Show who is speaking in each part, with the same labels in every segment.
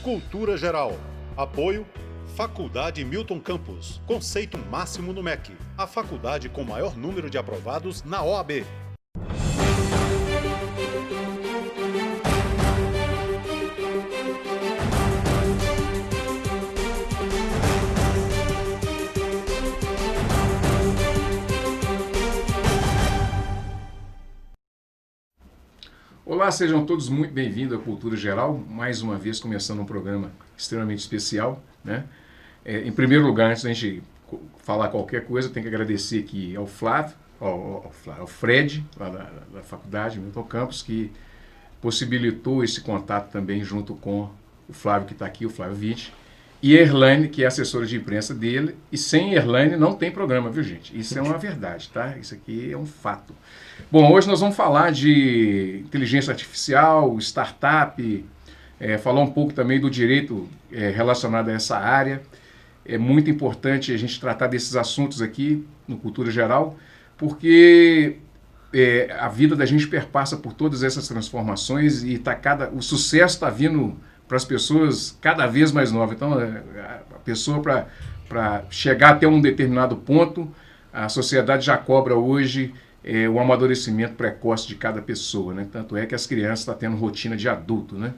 Speaker 1: Cultura Geral. Apoio Faculdade Milton Campos. Conceito máximo no MEC. A faculdade com maior número de aprovados na OAB.
Speaker 2: Olá, sejam todos muito bem-vindos à Cultura Geral, mais uma vez começando um programa extremamente especial, né? Em primeiro lugar, antes da gente falar qualquer coisa, eu tenho que agradecer aqui ao Flávio, ao Fred, lá da Faculdade Milton Campos, que possibilitou esse contato também junto com o Flávio que está aqui, o Flávio Witt, e a Erlaine, que é assessora de imprensa dele, e sem Erlaine não tem programa, viu, gente? Isso é uma verdade, tá? Isso aqui é um fato. Bom, hoje nós vamos falar de inteligência artificial, startup, falar um pouco também do direito relacionado a essa área. É muito importante a gente tratar desses assuntos aqui no Cultura Geral, porque a vida da gente perpassa por todas essas transformações e o sucesso está vindo para as pessoas cada vez mais novas. Então, a pessoa, para chegar até um determinado ponto, a sociedade já cobra hoje o amadurecimento precoce de cada pessoa, né? Tanto é que as crianças estão tendo rotina de adulto, né?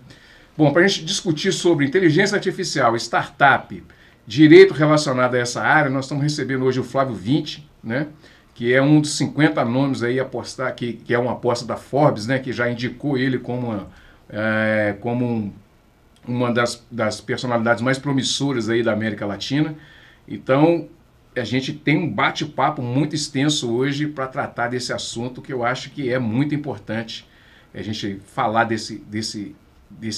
Speaker 2: Bom, para a gente discutir sobre inteligência artificial, startup, direito relacionado a essa área, nós estamos recebendo hoje o Flávio Witt, né? Que é um dos 50 nomes aí a apostar, que é uma aposta da Forbes, né? Que já indicou ele como uma das personalidades mais promissoras aí da América Latina. Então, a gente tem um bate-papo muito extenso hoje para tratar desse assunto que eu acho que é muito importante a gente falar desse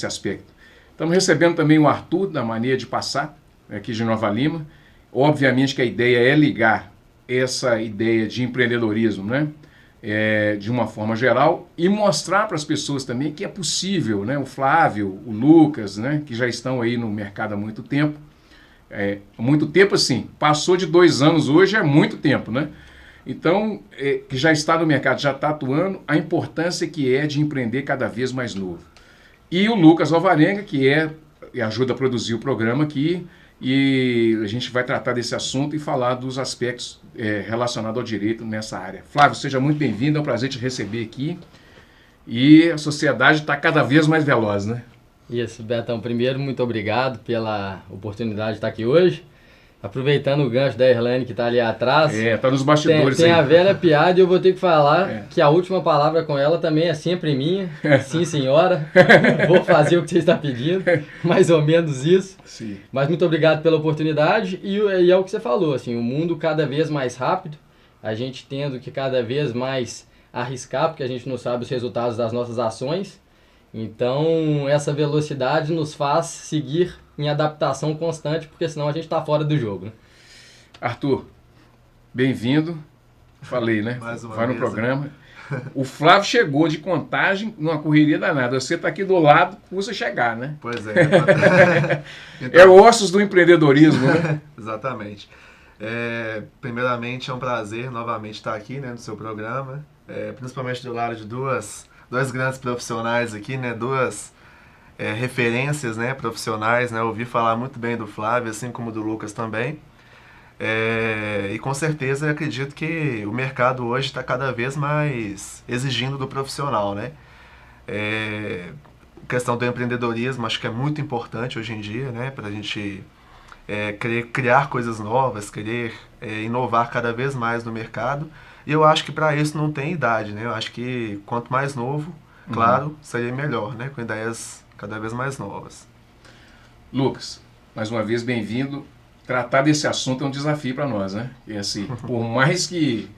Speaker 2: aspecto. Estamos recebendo também o Arthur, da Mania de Passar, aqui de Nova Lima. Obviamente que a ideia é ligar essa ideia de empreendedorismo, né? De uma forma geral, e mostrar para as pessoas também que é possível, né? O Flávio, o Lucas, né? Que já estão aí no mercado há muito tempo. Muito tempo assim, passou de 2 anos hoje, é muito tempo, né? Então, que já está no mercado, já está atuando, a importância que é de empreender cada vez mais novo. E o Lucas Alvarenga, que ajuda a produzir o programa aqui, e a gente vai tratar desse assunto e falar dos aspectos relacionados ao direito nessa área. Flávio, seja muito bem-vindo, é um prazer te receber aqui. E a sociedade está cada vez mais veloz, né?
Speaker 3: Isso, Betão. Primeiro, muito obrigado pela oportunidade de estar aqui hoje. Aproveitando o gancho da Erlaine que está ali atrás.
Speaker 2: Está nos bastidores
Speaker 3: tem
Speaker 2: aí.
Speaker 3: A velha piada e eu vou ter que falar que a última palavra com ela também é sempre minha. Sim, senhora. Vou fazer o que você está pedindo. Mais ou menos isso.
Speaker 2: Sim.
Speaker 3: Mas muito obrigado pela oportunidade. E é o que você falou, assim, o mundo cada vez mais rápido. A gente tendo que cada vez mais arriscar, porque a gente não sabe os resultados das nossas ações. Então, essa velocidade nos faz seguir em adaptação constante, porque senão a gente está fora do jogo, né?
Speaker 2: Arthur, bem-vindo. Falei, né? Vai no programa. O Flávio chegou de Contagem numa correria danada. Você está aqui do lado, custa chegar, né?
Speaker 4: Pois é. Então,
Speaker 2: é ossos do empreendedorismo, né?
Speaker 4: Exatamente. Primeiramente, é um prazer novamente estar aqui, né, no seu programa, principalmente do lado de dois grandes profissionais aqui, né? Duas referências, né, profissionais, né? Ouvi falar muito bem do Flávio, assim como do Lucas também. E com certeza eu acredito que o mercado hoje está cada vez mais exigindo do profissional, né? A questão do empreendedorismo acho que é muito importante hoje em dia, né? Para a gente querer criar coisas novas, querer inovar cada vez mais no mercado. E eu acho que para isso não tem idade, né? Eu acho que quanto mais novo, claro, seria melhor, né? Com ideias cada vez mais novas.
Speaker 2: Lucas, mais uma vez bem-vindo. Tratar desse assunto é um desafio para nós, né? E assim, por mais que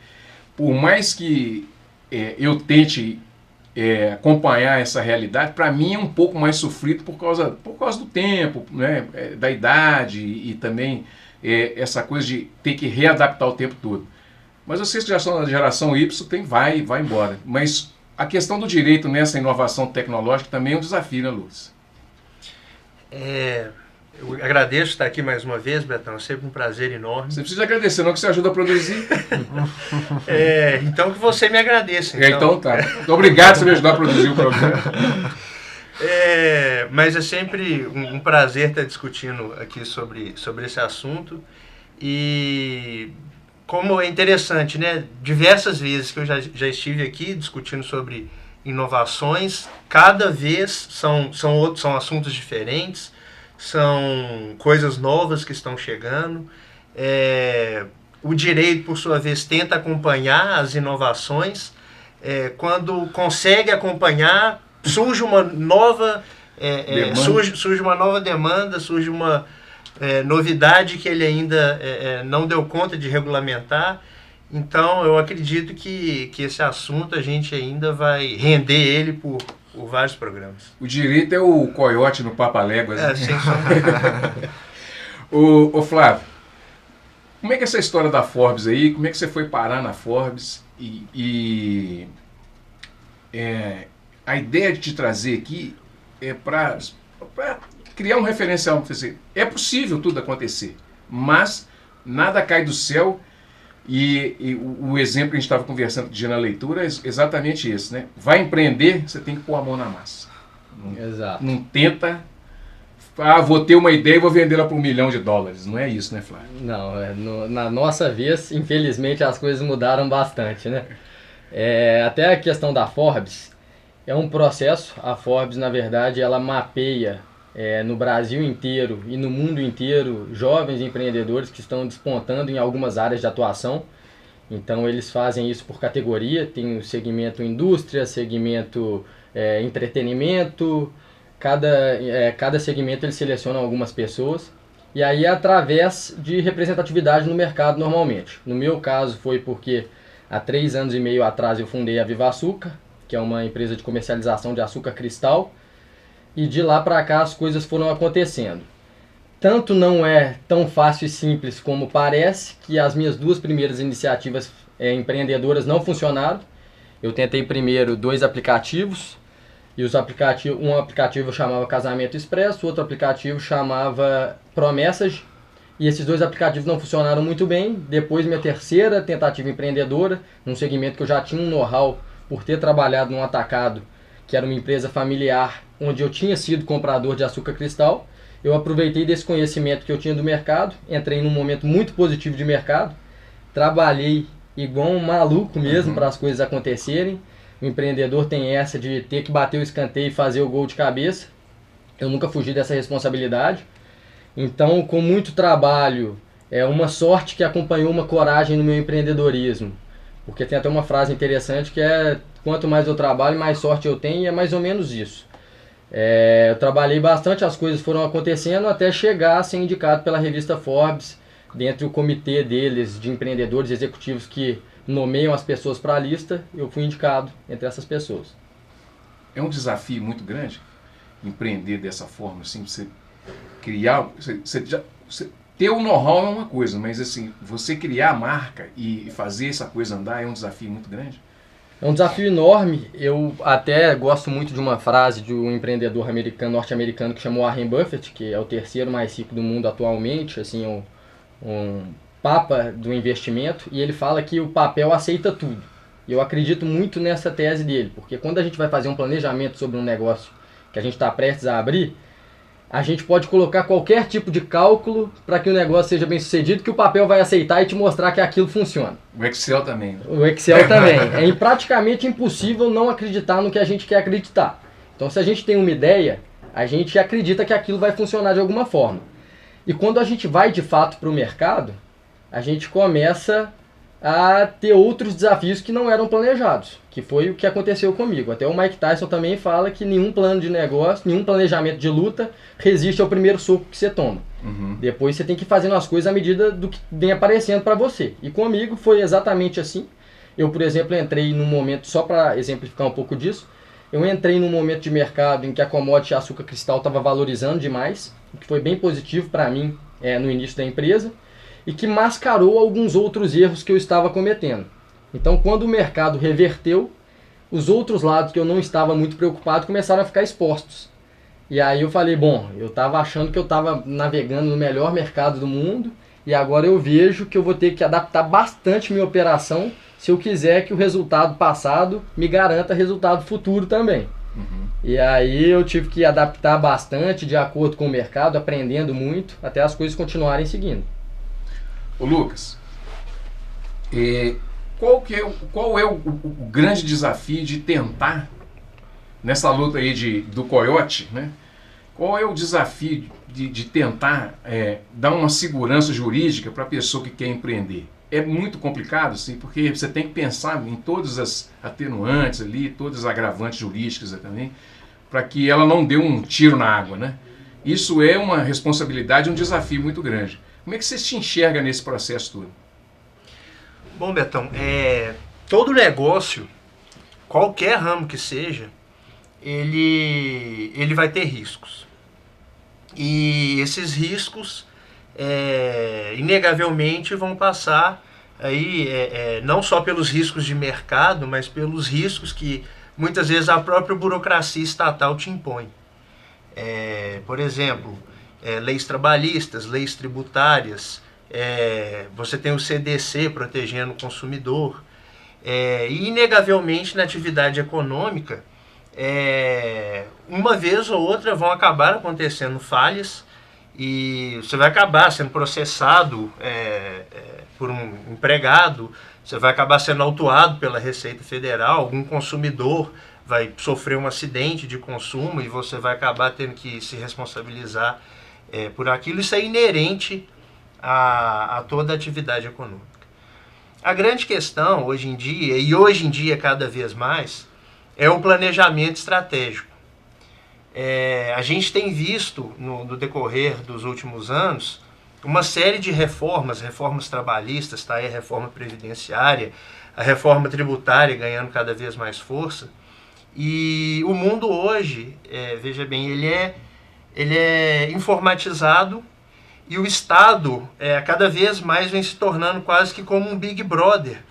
Speaker 2: eu tente acompanhar essa realidade, para mim é um pouco mais sofrido por causa do tempo, né? Da idade e também essa coisa de ter que readaptar o tempo todo. Mas vocês que já são da geração Y, vai embora. Mas a questão do direito nessa inovação tecnológica também é um desafio, né, Lucas?
Speaker 5: Eu agradeço estar aqui mais uma vez, Betão. É sempre um prazer enorme.
Speaker 2: Você precisa agradecer, não, que você ajuda a produzir.
Speaker 5: Então que você me agradeça.
Speaker 2: Então tá. Muito obrigado por me ajudar a produzir o programa.
Speaker 5: Mas é sempre um prazer estar discutindo aqui sobre esse assunto. E como é interessante, né? Diversas vezes que eu já estive aqui discutindo sobre inovações, cada vez são assuntos diferentes, são coisas novas que estão chegando. O direito, por sua vez, tenta acompanhar as inovações. Quando consegue acompanhar, surge uma nova demanda, surge uma novidade que ele ainda não deu conta de regulamentar. Então, eu acredito que esse assunto a gente ainda vai render ele por vários programas.
Speaker 2: O direito é o coiote no Papaléguas.
Speaker 5: Sem sombra.
Speaker 2: Ô Flávio, como é que é essa história da Forbes aí? Como é que você foi parar na Forbes? A ideia de te trazer aqui é para criar um referencial. É possível tudo acontecer, mas nada cai do céu. E o exemplo que a gente estava conversando dia na leitura é exatamente esse, né? Vai empreender, você tem que pôr a mão na massa.
Speaker 3: Exato.
Speaker 2: Não tenta, vou ter uma ideia e vou vendê-la por $1 milhão. Não é isso, né, Flávio?
Speaker 3: Não, na nossa vez, infelizmente, as coisas mudaram bastante, né? Até a questão da Forbes é um processo. A Forbes, na verdade, ela mapeia no Brasil inteiro e no mundo inteiro jovens empreendedores que estão despontando em algumas áreas de atuação. Então eles fazem isso por categoria, tem o segmento indústria, segmento entretenimento, cada segmento eles selecionam algumas pessoas, e aí é através de representatividade no mercado normalmente. No meu caso foi porque há 3 anos e meio atrás eu fundei a Viva Açúcar, que é uma empresa de comercialização de açúcar cristal, e de lá para cá as coisas foram acontecendo. Tanto não é tão fácil e simples como parece, que as minhas 2 primeiras iniciativas empreendedoras não funcionaram. Eu tentei primeiro 2 aplicativos, e um aplicativo chamava Casamento Expresso, outro aplicativo chamava ProMessage, e esses 2 aplicativos não funcionaram muito bem. Depois minha terceira tentativa empreendedora, num segmento que eu já tinha um know-how por ter trabalhado num atacado, que era uma empresa familiar, onde eu tinha sido comprador de açúcar cristal. Eu aproveitei desse conhecimento que eu tinha do mercado, entrei num momento muito positivo de mercado, trabalhei igual um maluco mesmo para as coisas acontecerem. O empreendedor tem essa de ter que bater o escanteio e fazer o gol de cabeça. Eu nunca fugi dessa responsabilidade. Então, com muito trabalho, uma sorte que acompanhou uma coragem no meu empreendedorismo. Porque tem até uma frase interessante que quanto mais eu trabalho, mais sorte eu tenho, e é mais ou menos isso. Eu trabalhei bastante, as coisas foram acontecendo até chegar a ser indicado pela revista Forbes, dentro do comitê deles, de empreendedores executivos que nomeiam as pessoas para a lista. Eu fui indicado entre essas pessoas.
Speaker 2: É um desafio muito grande empreender dessa forma, assim, você criar, você ter o know-how é uma coisa, mas assim, você criar a marca e fazer essa coisa andar é um desafio muito grande.
Speaker 3: É um desafio enorme. Eu até gosto muito de uma frase de um empreendedor norte-americano que chamou Warren Buffett, que é o terceiro mais rico do mundo atualmente, assim, um papa do investimento, e ele fala que o papel aceita tudo. E eu acredito muito nessa tese dele, porque quando a gente vai fazer um planejamento sobre um negócio que a gente está prestes a abrir, a gente pode colocar qualquer tipo de cálculo para que o negócio seja bem sucedido, que o papel vai aceitar e te mostrar que aquilo funciona.
Speaker 2: O Excel também. Né?
Speaker 3: O Excel também. É praticamente impossível não acreditar no que a gente quer acreditar. Então, se a gente tem uma ideia, a gente acredita que aquilo vai funcionar de alguma forma. E quando a gente vai de fato para o mercado, a gente começa a ter outros desafios que não eram planejados, que foi o que aconteceu comigo. Até o Mike Tyson também fala que nenhum plano de negócio, nenhum planejamento de luta resiste ao primeiro soco que você toma. Depois você tem que ir fazendo as coisas à medida do que vem aparecendo para você. E comigo foi exatamente assim. Eu, por exemplo, entrei num momento, só para exemplificar um pouco disso, eu entrei num momento de mercado em que a commodity açúcar cristal estava valorizando demais, o que foi bem positivo para mim no início da empresa, e que mascarou alguns outros erros que eu estava cometendo. Então, quando o mercado reverteu, os outros lados que eu não estava muito preocupado começaram a ficar expostos. E aí eu falei, bom, eu estava achando que eu estava navegando no melhor mercado do mundo, e agora eu vejo que eu vou ter que adaptar bastante minha operação se eu quiser que o resultado passado me garanta resultado futuro também. E aí eu tive que adaptar bastante de acordo com o mercado, aprendendo muito, até as coisas continuarem seguindo.
Speaker 2: Ô Lucas, qual é o grande desafio de tentar, nessa luta aí do coiote, né? Qual é o desafio de tentar dar uma segurança jurídica para a pessoa que quer empreender? É muito complicado, sim, porque você tem que pensar em todas as atenuantes ali, todas as agravantes jurídicas também, para que ela não dê um tiro na água, né? Isso é uma responsabilidade, um desafio muito grande. Como é que você se enxerga nesse processo todo?
Speaker 5: Bom, Betão, todo negócio, qualquer ramo que seja, ele vai ter riscos. E esses riscos, inegavelmente, vão passar aí, não só pelos riscos de mercado, mas pelos riscos que muitas vezes a própria burocracia estatal te impõe. Por exemplo, leis trabalhistas, leis tributárias, você tem o CDC protegendo o consumidor, e inegavelmente na atividade econômica, uma vez ou outra vão acabar acontecendo falhas e você vai acabar sendo processado por um empregado, você vai acabar sendo autuado pela Receita Federal, algum consumidor vai sofrer um acidente de consumo e você vai acabar tendo que se responsabilizar por aquilo. Isso é inerente a toda a atividade econômica. A grande questão hoje em dia, e hoje em dia cada vez mais, é o planejamento estratégico. A gente tem visto no decorrer dos últimos anos uma série de reformas trabalhistas, tá? A reforma previdenciária, a reforma tributária ganhando cada vez mais força. E o mundo hoje, veja bem, ele é informatizado e o Estado cada vez mais vem se tornando quase que como um Big Brother.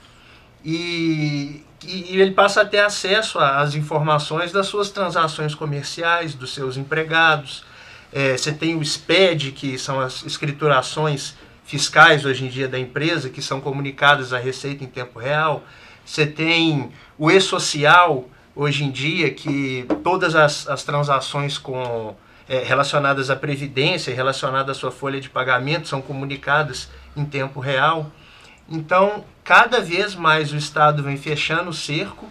Speaker 5: E ele passa a ter acesso às informações das suas transações comerciais, dos seus empregados. Você tem o SPED, que são as escriturações fiscais hoje em dia da empresa, que são comunicadas à Receita em tempo real. Você tem o e-social, hoje em dia, que todas as transações relacionadas à Previdência e relacionadas à sua folha de pagamento são comunicadas em tempo real. Então, cada vez mais o Estado vem fechando o cerco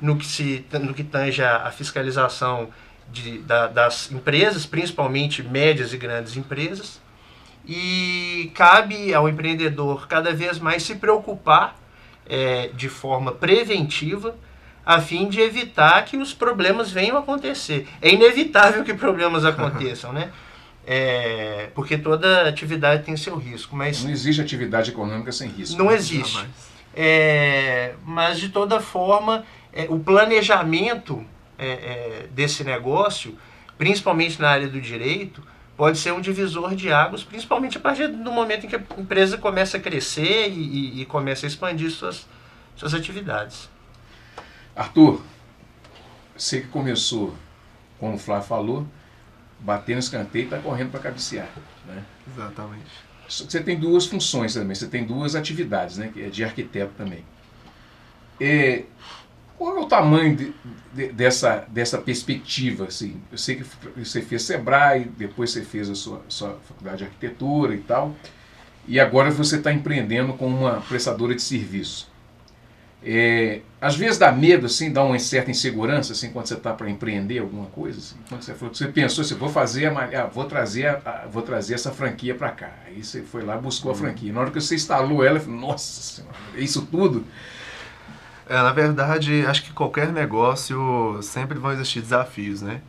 Speaker 5: no que tange a fiscalização das empresas, principalmente médias e grandes empresas, e cabe ao empreendedor cada vez mais se preocupar de forma preventiva a fim de evitar que os problemas venham a acontecer. É inevitável que problemas aconteçam, né? Porque toda atividade tem seu risco, mas
Speaker 2: não existe atividade econômica sem risco.
Speaker 5: Não existe. Mas de toda forma, o planejamento desse negócio, principalmente na área do direito, pode ser um divisor de águas, principalmente a partir do momento em que a empresa começa a crescer e começa a expandir suas atividades.
Speaker 2: Arthur, você que começou, como o Flávio falou, batendo escanteio e está correndo para cabecear, né?
Speaker 4: Exatamente.
Speaker 2: Você tem duas funções também, você tem duas atividades, né? Que é de arquiteto também. Qual é o tamanho dessa perspectiva? Assim? Eu sei que você fez Sebrae, depois você fez a sua faculdade de arquitetura e tal, e agora você está empreendendo com uma prestadora de serviço. Às vezes dá medo, assim, dá uma certa insegurança, assim, quando você está para empreender alguma coisa, assim, quando você pensou assim, vou trazer essa franquia para cá. Aí você foi lá e buscou a franquia. Na hora que você instalou ela, falou, nossa senhora, é isso tudo?
Speaker 4: Na verdade, acho que qualquer negócio sempre vão existir desafios, né?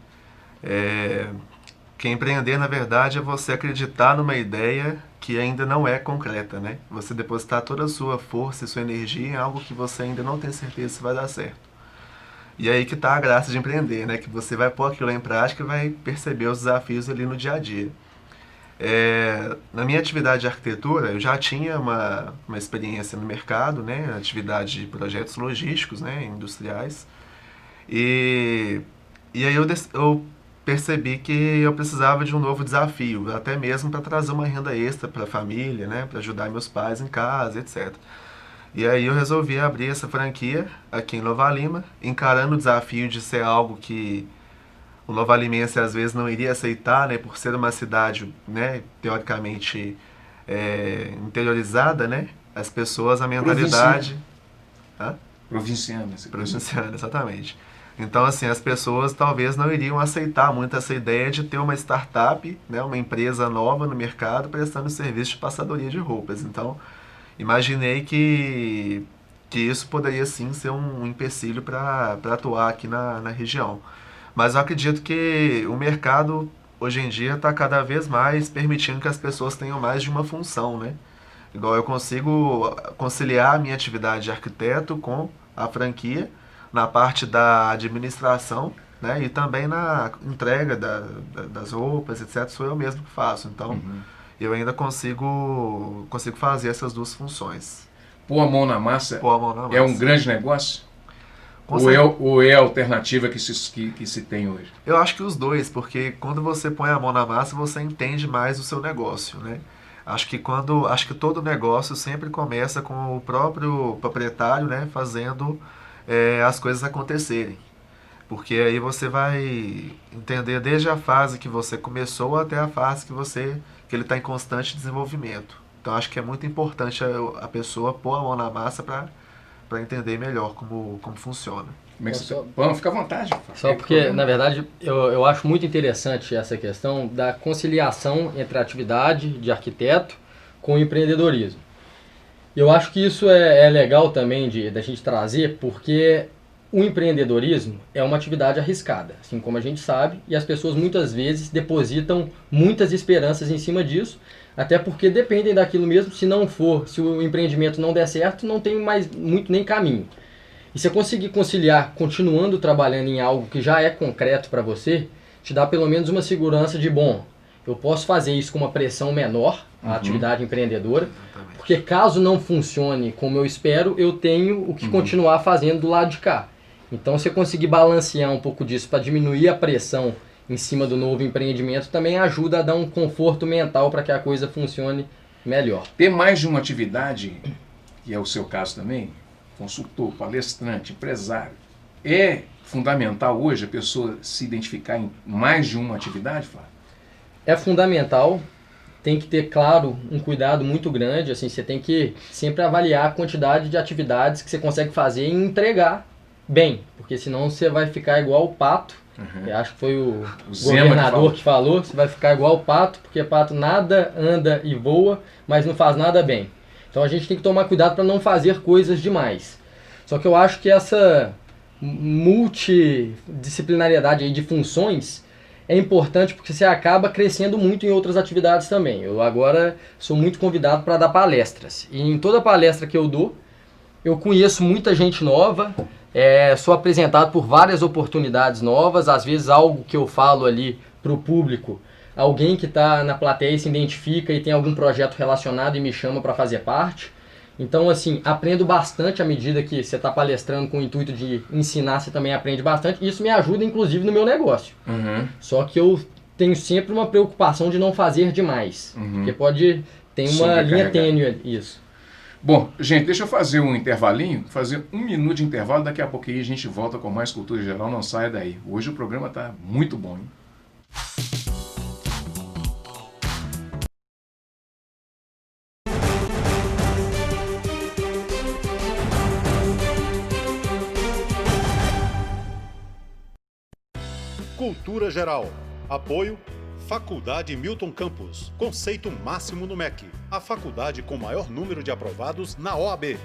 Speaker 4: Que empreender, na verdade, é você acreditar numa ideia que ainda não é concreta, né? Você depositar toda a sua força e sua energia em algo que você ainda não tem certeza se vai dar certo. E aí que está a graça de empreender, né? Que você vai pôr aquilo em prática e vai perceber os desafios ali no dia a dia. Na minha atividade de arquitetura, eu já tinha uma experiência no mercado, né? Na atividade de projetos logísticos, né? Industriais. E aí eu percebi que eu precisava de um novo desafio, até mesmo para trazer uma renda extra para a família, né, para ajudar meus pais em casa, etc. E aí eu resolvi abrir essa franquia aqui em Nova Lima, encarando o desafio de ser algo que o Nova Alimense às vezes não iria aceitar, né, por ser uma cidade, né, teoricamente interiorizada, né, as pessoas, a mentalidade...
Speaker 2: Provinciana.
Speaker 4: Provinciana, exatamente. Então, assim, as pessoas talvez não iriam aceitar muito essa ideia de ter uma startup, né, uma empresa nova no mercado prestando serviço de passadoria de roupas. Então, imaginei que isso poderia sim ser um empecilho para atuar aqui na região. Mas eu acredito que o mercado hoje em dia está cada vez mais permitindo que as pessoas tenham mais de uma função, né? Igual eu consigo conciliar a minha atividade de arquiteto com a franquia na parte da administração, né? E também na entrega das roupas, etc. Sou eu mesmo que faço. Então, eu ainda consigo fazer essas duas funções.
Speaker 2: Pôr a mão na massa é um grande negócio? Ou é a alternativa que se tem hoje?
Speaker 4: Eu acho que os dois, porque quando você põe a mão na massa, você entende mais o seu negócio, né? Acho que todo negócio sempre começa com o próprio proprietário, né, fazendo as coisas acontecerem. Porque aí você vai entender desde a fase que você começou até a fase que ele está em constante desenvolvimento. Então acho que é muito importante a pessoa pôr a mão na massa para entender melhor como funciona.
Speaker 2: Vamos, fica à vontade.
Speaker 3: Só porque, na verdade, eu acho muito interessante essa questão da conciliação entre a atividade de arquiteto com o empreendedorismo. Eu acho que isso é legal também da gente trazer, porque o empreendedorismo é uma atividade arriscada, assim como a gente sabe, e as pessoas muitas vezes depositam muitas esperanças em cima disso, até porque dependem daquilo mesmo. Se o empreendimento não der certo, não tem mais muito nem caminho. E se você conseguir conciliar continuando trabalhando em algo que já é concreto para você, te dá pelo menos uma segurança de, eu posso fazer isso com uma pressão menor, a atividade empreendedora, porque caso não funcione como eu espero, eu tenho o que continuar fazendo do lado de cá. Então, se você conseguir balancear um pouco disso para diminuir a pressão em cima do novo empreendimento, também ajuda a dar um conforto mental para que a coisa funcione melhor.
Speaker 2: Ter mais de uma atividade, que é o seu caso também, consultor, palestrante, empresário, é fundamental hoje a pessoa se identificar em mais de uma atividade, Flávio?
Speaker 3: É fundamental, tem que ter, claro, um cuidado muito grande, assim, você tem que sempre avaliar a quantidade de atividades que você consegue fazer e entregar bem, porque senão você vai ficar igual o pato. Eu acho que foi o governador que falou, você vai ficar igual o pato, porque pato nada, anda e voa, mas não faz nada bem. Então a gente tem que tomar cuidado para não fazer coisas demais. Só que eu acho que essa multidisciplinariedade aí de funções é importante, porque você acaba crescendo muito em outras atividades também. Eu agora sou muito convidado para dar palestras. E em toda palestra que eu dou, eu conheço muita gente nova, sou apresentado por várias oportunidades novas, às vezes algo que eu falo ali para o público, alguém que está na plateia se identifica e tem algum projeto relacionado e me chama para fazer parte. Então, assim, aprendo bastante à medida que você está palestrando com o intuito de ensinar, você também aprende bastante. Isso me ajuda, inclusive, no meu negócio. Só que eu tenho sempre uma preocupação de não fazer demais, porque tem uma linha tênue isso.
Speaker 2: Bom, gente, deixa eu fazer um intervalinho, fazer 1 minuto de intervalo, daqui a pouquinho a gente volta com mais Cultura Geral, não saia daí. Hoje o programa está muito bom, hein?
Speaker 1: Cultura Geral. Apoio Faculdade Milton Campos. Conceito máximo no MEC. A faculdade com maior número de aprovados na OAB.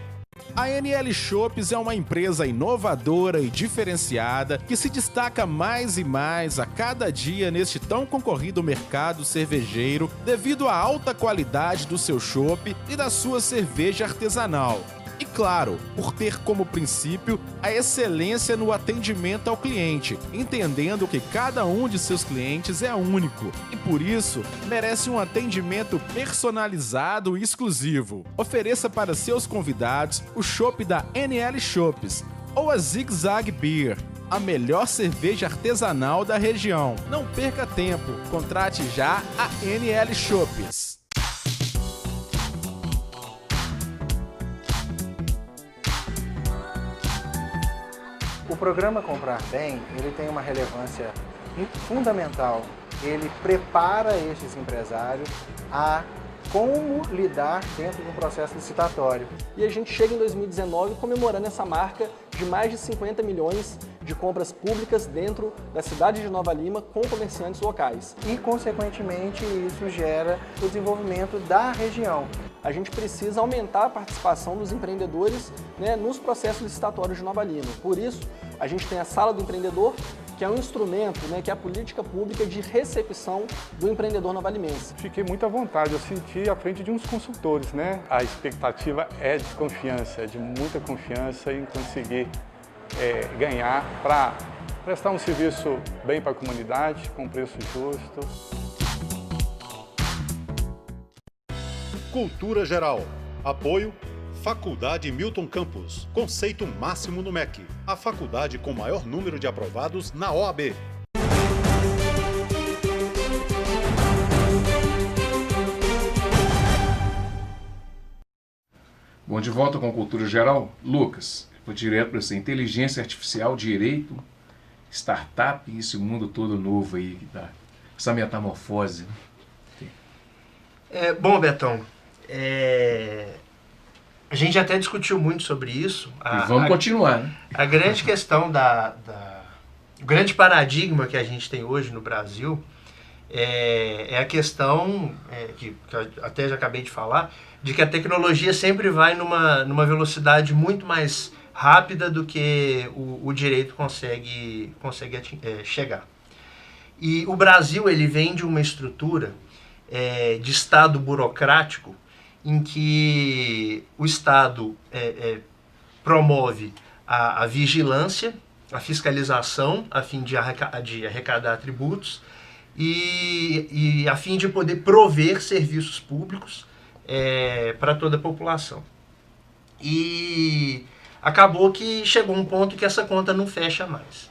Speaker 6: A NL Shops é uma empresa inovadora e diferenciada que se destaca mais e mais a cada dia neste tão concorrido mercado cervejeiro devido à alta qualidade do seu chopp e da sua cerveja artesanal. E claro, por ter como princípio a excelência no atendimento ao cliente, entendendo que cada um de seus clientes é único e por isso merece um atendimento personalizado e exclusivo. Ofereça para seus convidados o chopp da NL Shops ou a Zig Zag Beer, a melhor cerveja artesanal da região. Não perca tempo, contrate já a NL Shops.
Speaker 7: O programa Comprar Bem, ele tem uma relevância fundamental. Ele prepara esses empresários a como lidar dentro de um processo licitatório.
Speaker 8: E a gente chega em 2019 comemorando essa marca de mais de 50 milhões de compras públicas dentro da cidade de Nova Lima com comerciantes locais.
Speaker 7: E, consequentemente, isso gera o desenvolvimento da região.
Speaker 8: A gente precisa aumentar a participação dos empreendedores, né, nos processos licitatórios de Nova Lima. Por isso, a gente tem a Sala do Empreendedor, que é um instrumento, né, que é a política pública de recepção do empreendedor novalimense.
Speaker 9: Fiquei muito à vontade, eu senti à frente de uns consultores, né? A expectativa é de confiança, é de muita confiança em conseguir ganhar para prestar um serviço bem para a comunidade, com preço justo.
Speaker 1: Cultura Geral. Apoio Faculdade Milton Campos. Conceito máximo no MEC. A faculdade com maior número de aprovados na OAB.
Speaker 2: Bom, de volta com Cultura Geral. Lucas, vou direto para você. Inteligência artificial, direito, startup e esse mundo todo novo aí, que dá essa metamorfose.
Speaker 5: Bom, Betão, a gente até discutiu muito sobre isso.
Speaker 2: E vamos continuar, né?
Speaker 5: A grande questão o grande paradigma que a gente tem hoje no Brasil é a questão, que eu até já acabei de falar, de que a tecnologia sempre vai numa velocidade muito mais rápida do que o direito consegue chegar. E o Brasil, ele vem de uma estrutura de Estado burocrático em que o Estado promove a vigilância, a fiscalização, a fim de arrecadar tributos e a fim de poder prover serviços públicos para toda a população. E acabou que chegou um ponto que essa conta não fecha mais.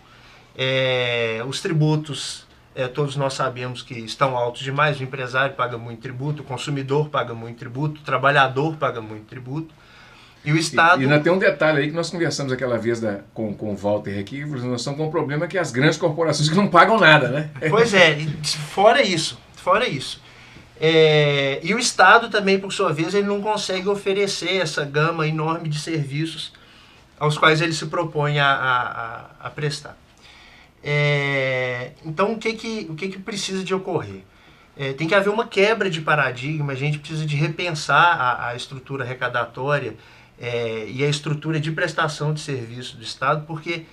Speaker 5: Os tributos, todos nós sabemos que estão altos demais, o empresário paga muito tributo, o consumidor paga muito tributo, o trabalhador paga muito tributo. E o Estado...
Speaker 2: E ainda tem um detalhe aí que nós conversamos aquela vez com o Walter aqui, nós estamos com um problema que as grandes corporações que não pagam nada, né?
Speaker 5: Pois é, fora isso. E o Estado também, por sua vez, ele não consegue oferecer essa gama enorme de serviços aos quais ele se propõe a prestar. Então, o que precisa de ocorrer? Tem que haver uma quebra de paradigma, a gente precisa de repensar a estrutura arrecadatória e a estrutura de prestação de serviço do Estado, porque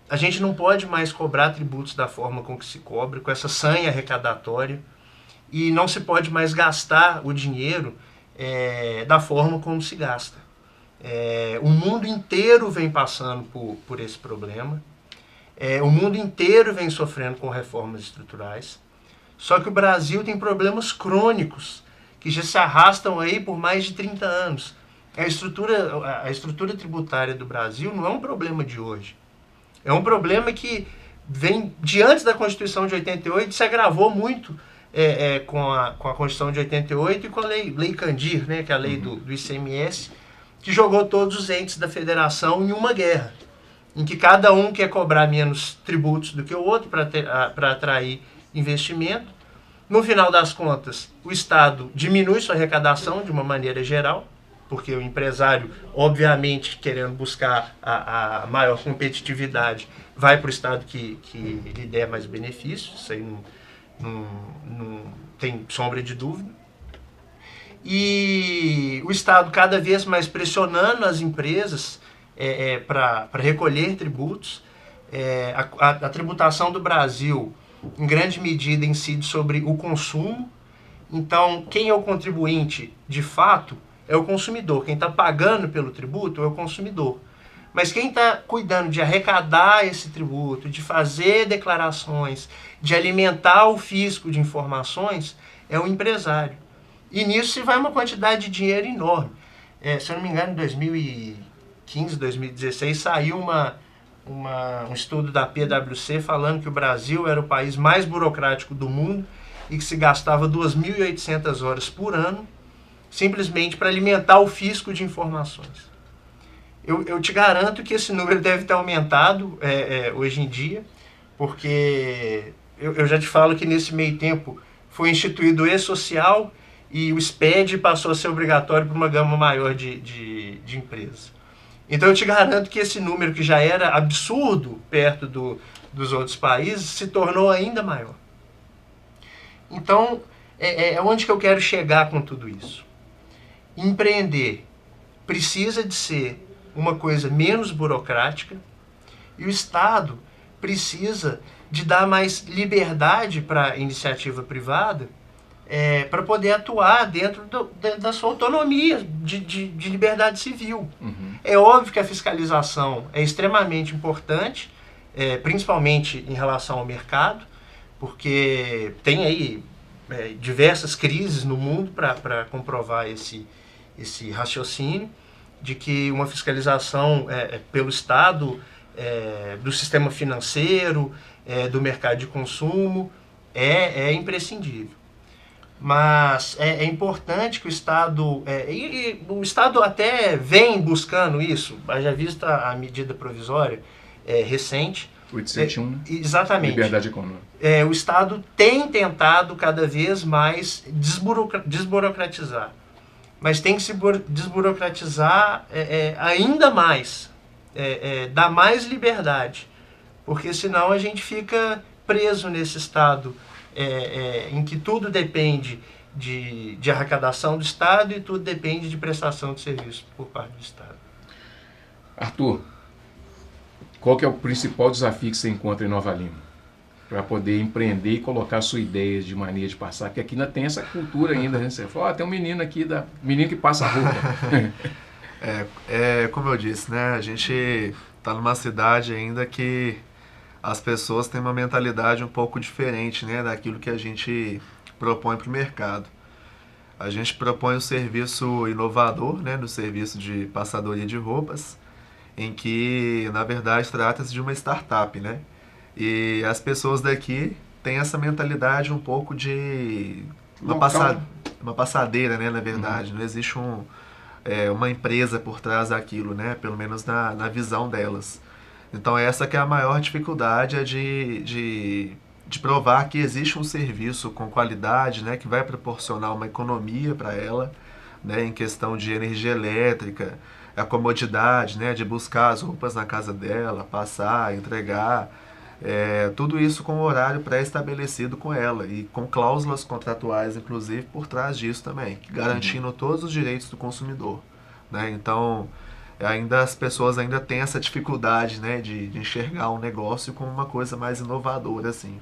Speaker 5: a gente não pode mais cobrar tributos da forma com que se cobra, com essa sanha arrecadatória, e não se pode mais gastar o dinheiro da forma como se gasta. O mundo inteiro vem passando por esse problema, o mundo inteiro vem sofrendo com reformas estruturais, só que o Brasil tem problemas crônicos que já se arrastam aí por mais de 30 anos. A estrutura tributária do Brasil não é um problema de hoje. É um problema que vem de antes da Constituição de 88, se agravou muito com a Constituição de 88 e com a Lei Candir, né, que é a lei do ICMS, que jogou todos os entes da federação em uma guerra, em que cada um quer cobrar menos tributos do que o outro para atrair investimento. No final das contas, o Estado diminui sua arrecadação de uma maneira geral, porque o empresário, obviamente, querendo buscar a maior competitividade, vai para o Estado que lhe der mais benefícios, isso aí não tem sombra de dúvida. E o Estado cada vez mais pressionando as empresas para recolher tributos. A tributação do Brasil, em grande medida, incide sobre o consumo. Então, quem é o contribuinte, de fato, é o consumidor. Quem está pagando pelo tributo é o consumidor. Mas quem está cuidando de arrecadar esse tributo, de fazer declarações, de alimentar o fisco de informações, é o empresário. E nisso se vai uma quantidade de dinheiro enorme. Se eu não me engano, em 2015, 2016, saiu um estudo da PwC falando que o Brasil era o país mais burocrático do mundo e que se gastava 2.800 horas por ano simplesmente para alimentar o fisco de informações. Eu te garanto que esse número deve ter aumentado hoje em dia, porque eu já te falo que nesse meio tempo foi instituído o E-Social e o SPED passou a ser obrigatório para uma gama maior de empresas. Então eu te garanto que esse número, que já era absurdo perto dos outros países, se tornou ainda maior. Então, é onde que eu quero chegar com tudo isso. Empreender precisa de ser uma coisa menos burocrática e o Estado precisa de dar mais liberdade para a iniciativa privada para poder atuar dentro da sua autonomia de liberdade civil.
Speaker 2: Uhum.
Speaker 5: É óbvio que a fiscalização é extremamente importante, principalmente em relação ao mercado, porque tem aí diversas crises no mundo para comprovar esse raciocínio de que uma fiscalização pelo Estado, do sistema financeiro, do mercado de consumo, é imprescindível. Mas é importante que o Estado, e o Estado até vem buscando isso, já vista a medida provisória recente.
Speaker 2: 871, né?
Speaker 5: Exatamente.
Speaker 2: Liberdade econômica.
Speaker 5: O Estado tem tentado cada vez mais desburocratizar, mas tem que se desburocratizar ainda mais, dar mais liberdade, porque senão a gente fica preso nesse estado em que tudo depende de arrecadação do Estado e tudo depende de prestação de serviço por parte do Estado.
Speaker 2: Arthur, qual que é o principal desafio que você encontra em Nova Lima para poder empreender e colocar a sua ideia de maneira de passar? Porque aqui ainda tem essa cultura ainda, né? Você fala, tem um menino aqui, menino que passa a roupa.
Speaker 4: Como eu disse, né? A gente está numa cidade ainda que as pessoas têm uma mentalidade um pouco diferente, né, daquilo que a gente propõe para o mercado. A gente propõe um serviço inovador, né, no serviço de passadoria de roupas, em que, na verdade, trata-se de uma startup, né? E as pessoas daqui têm essa mentalidade um pouco de uma passadeira, né, na verdade. Não existe uma empresa por trás daquilo, né, pelo menos na visão delas. Então essa que é a maior dificuldade, de provar que existe um serviço com qualidade, né, que vai proporcionar uma economia para ela, né, em questão de energia elétrica, a comodidade, né, de buscar as roupas na casa dela, passar, entregar, tudo isso com horário pré-estabelecido com ela e com cláusulas contratuais, inclusive, por trás disso também, garantindo todos os direitos do consumidor, né? Então as pessoas ainda têm essa dificuldade, né, de enxergar um negócio como uma coisa mais inovadora, assim.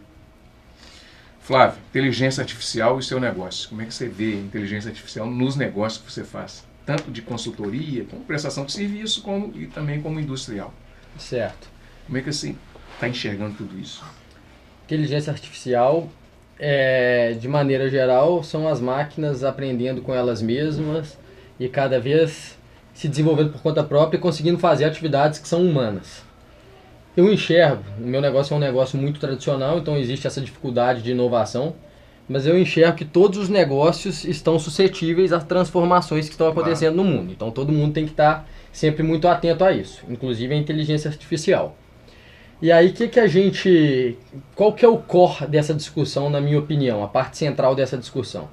Speaker 2: Flávio, inteligência artificial e o seu negócio. Como é que você vê a inteligência artificial nos negócios que você faz? Tanto de consultoria, como prestação de serviço, e também como industrial.
Speaker 3: Certo.
Speaker 2: Como é que você está enxergando tudo isso?
Speaker 3: Inteligência artificial, de maneira geral, são as máquinas aprendendo com elas mesmas e cada vez se desenvolvendo por conta própria e conseguindo fazer atividades que são humanas. Eu enxergo, o meu negócio é um negócio muito tradicional, então existe essa dificuldade de inovação, mas eu enxergo que todos os negócios estão suscetíveis às transformações que estão acontecendo no mundo. Então todo mundo tem que estar sempre muito atento a isso, inclusive a inteligência artificial. E aí qual que é o core dessa discussão, na minha opinião, a parte central dessa discussão?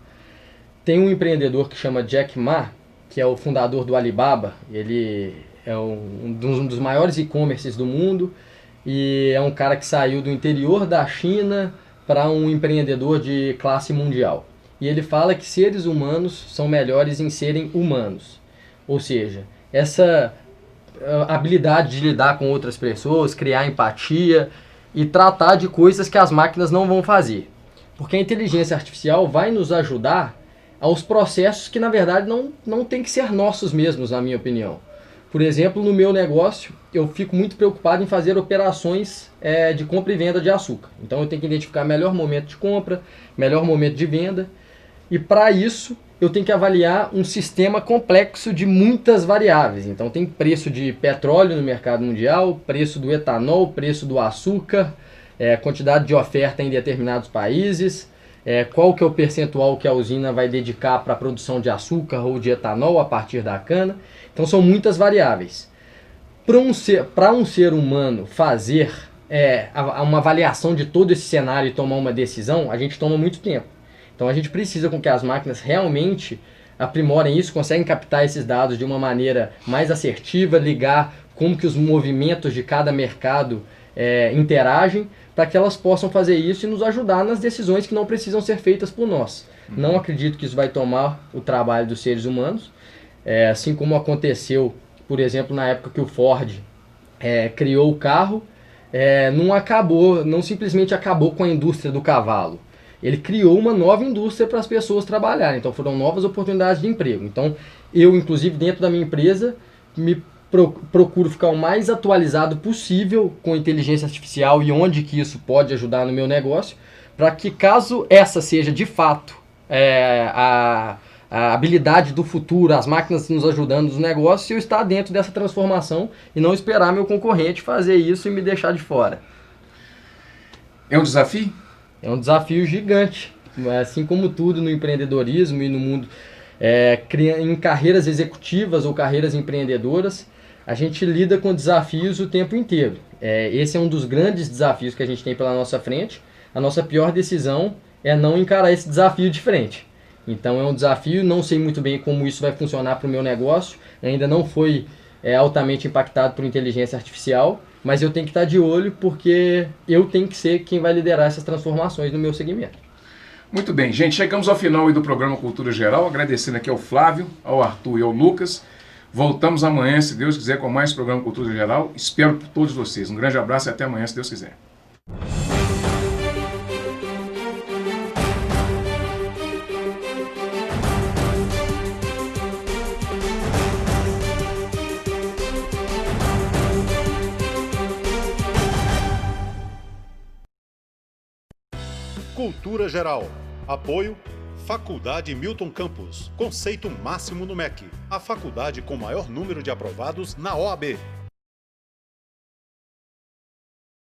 Speaker 3: Tem um empreendedor que chama Jack Ma, que é o fundador do Alibaba. Ele é um dos maiores e-commerces do mundo e é um cara que saiu do interior da China para um empreendedor de classe mundial. E ele fala que seres humanos são melhores em serem humanos. Ou seja, essa habilidade de lidar com outras pessoas, criar empatia e tratar de coisas que as máquinas não vão fazer. Porque a inteligência artificial vai nos ajudar aos processos que, na verdade, não tem que ser nossos mesmos, na minha opinião. Por exemplo, no meu negócio, eu fico muito preocupado em fazer operações de compra e venda de açúcar. Então, eu tenho que identificar melhor momento de compra, melhor momento de venda. E, para isso, eu tenho que avaliar um sistema complexo de muitas variáveis. Então, tem preço de petróleo no mercado mundial, preço do etanol, preço do açúcar, quantidade de oferta em determinados países, qual que é o percentual que a usina vai dedicar para a produção de açúcar ou de etanol a partir da cana. Então são muitas variáveis. Para um ser humano fazer uma avaliação de todo esse cenário e tomar uma decisão, a gente toma muito tempo. Então a gente precisa com que as máquinas realmente aprimorem isso, conseguem captar esses dados de uma maneira mais assertiva, ligar como que os movimentos de cada mercado interagem, para que elas possam fazer isso e nos ajudar nas decisões que não precisam ser feitas por nós. Não acredito que isso vai tomar o trabalho dos seres humanos, assim como aconteceu, por exemplo, na época que o Ford criou o carro, não simplesmente acabou com a indústria do cavalo. Ele criou uma nova indústria para as pessoas trabalharem, então foram novas oportunidades de emprego. Então eu, inclusive, dentro da minha empresa, me procuro ficar o mais atualizado possível com inteligência artificial e onde que isso pode ajudar no meu negócio, para que caso essa seja de fato a habilidade do futuro, as máquinas nos ajudando nos negócios, eu estar dentro dessa transformação e não esperar meu concorrente fazer isso e me deixar de fora.
Speaker 2: É um desafio?
Speaker 3: É um desafio gigante, assim como tudo no empreendedorismo e no mundo, em carreiras executivas ou carreiras empreendedoras, a gente lida com desafios o tempo inteiro. Esse é um dos grandes desafios que a gente tem pela nossa frente. A nossa pior decisão é não encarar esse desafio de frente. Então é um desafio, não sei muito bem como isso vai funcionar para o meu negócio, ainda não foi altamente impactado por inteligência artificial, mas eu tenho que estar de olho porque eu tenho que ser quem vai liderar essas transformações no meu segmento.
Speaker 2: Muito bem, gente, chegamos ao final aí do programa Cultura Geral, agradecendo aqui ao Flávio, ao Arthur e ao Lucas. Voltamos amanhã, se Deus quiser, com mais programa Cultura Geral. Espero por todos vocês. Um grande abraço e até amanhã, se Deus quiser.
Speaker 1: Cultura Geral. Apoio Faculdade Milton Campos. Conceito máximo no MEC. A faculdade com maior número de aprovados na OAB.